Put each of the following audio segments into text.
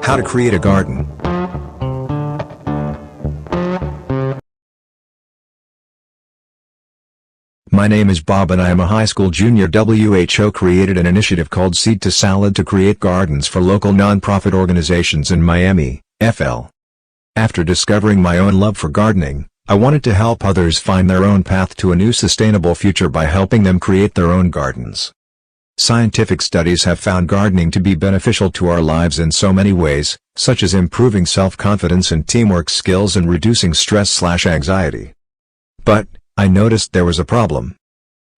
How to create a garden. My name is Bob and I am a high school junior. WHO created an initiative called Seed to Salad to create gardens for local nonprofit organizations in Miami, FL. After discovering my own love for gardening, I wanted to help others find their own path to a new sustainable future by helping them create their own gardens. Scientific studies have found gardening to be beneficial to our lives in so many ways, such as improving self-confidence and teamwork skills and reducing stress/anxiety. But, I noticed there was a problem.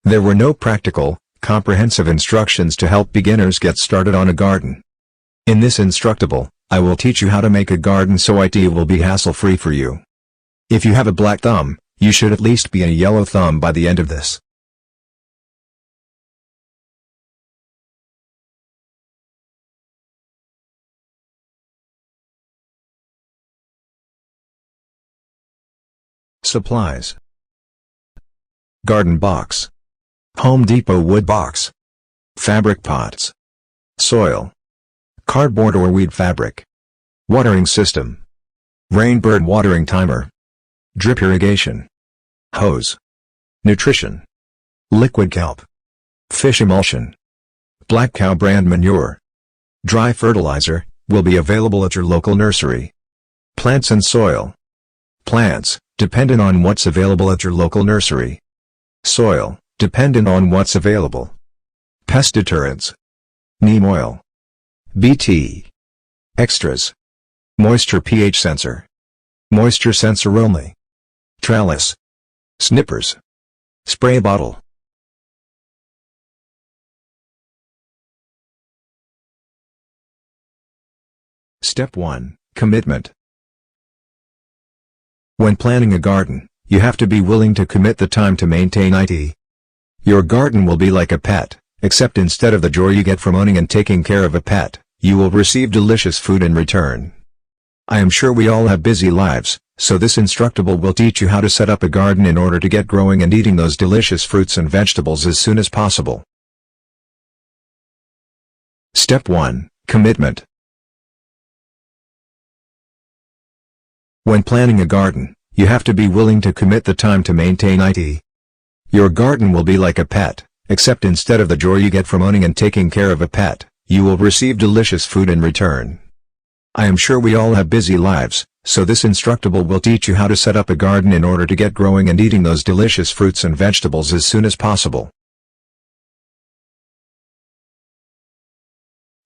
There were no practical, comprehensive instructions to help beginners get started on a garden. In this Instructable, I will teach you how to make a garden so it will be hassle-free for you. If you have a black thumb, you should at least be a yellow thumb by the end of this. Supplies: garden box, Home Depot wood box, fabric pots, soil, cardboard or weed fabric, watering system, rainbird watering timer, drip irrigation, hose, nutrition, liquid kelp, fish emulsion, Black Cow brand manure, dry fertilizer, will be available at your local nursery. Plants and soil. Plants, dependent on what's available at your local nursery. Soil, dependent on what's available. Pest deterrents. Neem oil. BT. Extras. Moisture pH sensor. Moisture sensor only. Trellis. Snippers. Spray bottle. Step 1, Commitment. When planning a garden, you have to be willing to commit the time to maintain it. Your garden will be like a pet, except instead of the joy you get from owning and taking care of a pet, you will receive delicious food in return. I am sure we all have busy lives, so this Instructable will teach you how to set up a garden in order to get growing and eating those delicious fruits and vegetables as soon as possible. Step 1, Commitment. When planning a garden, you have to be willing to commit the time to maintain it. Your garden will be like a pet, except instead of the joy you get from owning and taking care of a pet, you will receive delicious food in return. I am sure we all have busy lives, so this Instructable will teach you how to set up a garden in order to get growing and eating those delicious fruits and vegetables as soon as possible.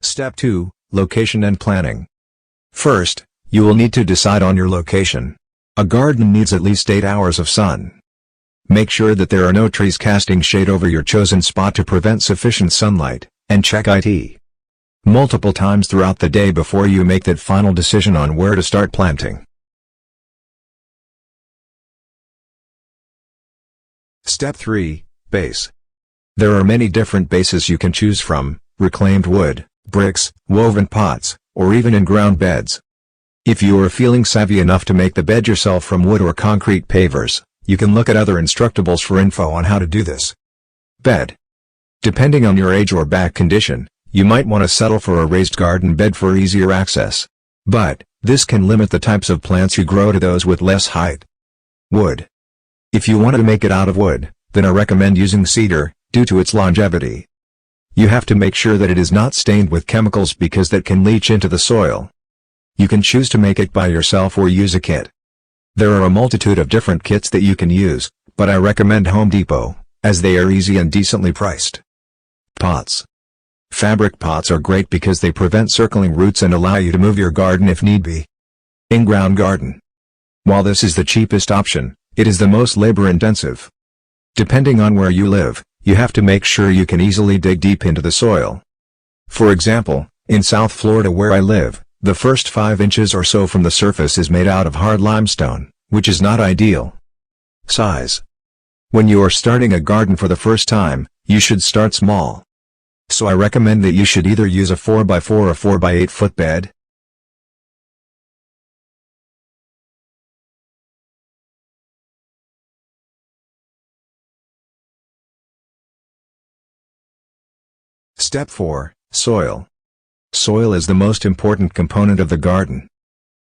Step 2, Location and Planning. First, you will need to decide on your location. A garden needs at least 8 hours of sun. Make sure that there are no trees casting shade over your chosen spot to prevent sufficient sunlight, and check it multiple times throughout the day before you make that final decision on where to start planting. Step 3, Base. There are many different bases you can choose from: reclaimed wood, bricks, woven pots, or even in-ground beds. If you are feeling savvy enough to make the bed yourself from wood or concrete pavers, you can look at other Instructables for info on how to do this. Bed. Depending on your age or back condition, you might want to settle for a raised garden bed for easier access. But, this can limit the types of plants you grow to those with less height. Wood. If you want to make it out of wood, then I recommend using cedar, due to its longevity. You have to make sure that it is not stained with chemicals because that can leach into the soil. You can choose to make it by yourself or use a kit. There are a multitude of different kits that you can use, but I recommend Home Depot, as they are easy and decently priced. Pots. Fabric pots are great because they prevent circling roots and allow you to move your garden if need be. In-ground garden. While this is the cheapest option, it is the most labor-intensive. Depending on where you live, you have to make sure you can easily dig deep into the soil. For example, in South Florida where I live, the first 5 inches or so from the surface is made out of hard limestone, which is not ideal. Size. When you are starting a garden for the first time, you should start small. So I recommend that you should either use a 4x4 or 4x8 foot bed. Step 4, Soil. Soil is the most important component of the garden.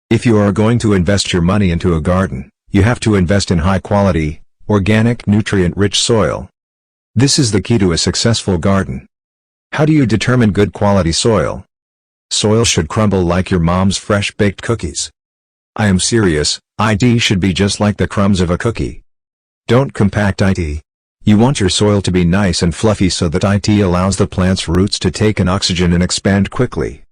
If you are going to invest your money into a garden, you have to invest in high-quality, organic, nutrient-rich soil. This is the key to a successful garden. How do you determine good quality soil? Soil should crumble like your mom's fresh-baked cookies. I am serious, it should be just like the crumbs of a cookie. Don't compact it. You want your soil to be nice and fluffy so that it allows the plant's roots to take in oxygen and expand quickly.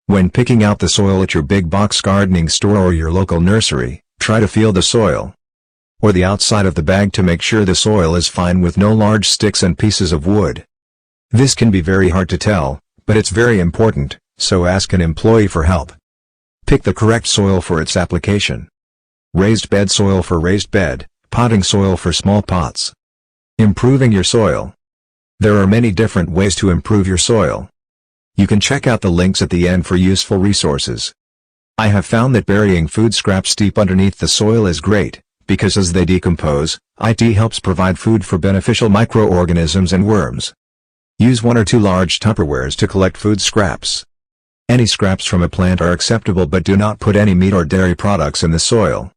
When picking out the soil at your big box gardening store or your local nursery, try to feel the soil or the outside of the bag to make sure the soil is fine with no large sticks and pieces of wood. This can be very hard to tell, but it's very important, so ask an employee for help. Pick the correct soil for its application. Raised bed soil for raised bed, potting soil for small pots. Improving your soil. There are many different ways to improve your soil. You can check out the links at the end for useful resources. I have found that burying food scraps deep underneath the soil is great, because as they decompose, it helps provide food for beneficial microorganisms and worms. Use 1 or 2 large Tupperwares to collect food scraps. Any scraps from a plant are acceptable, but do not put any meat or dairy products in the soil.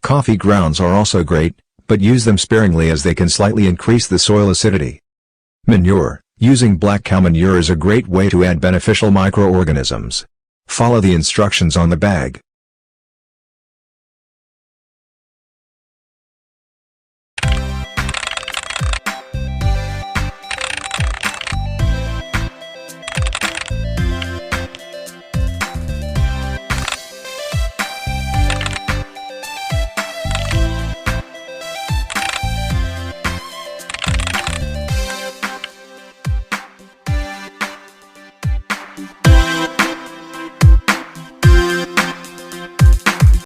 Coffee grounds are also great, but use them sparingly as they can slightly increase the soil acidity. Manure. Using black cow manure is a great way to add beneficial microorganisms. Follow the instructions on the bag.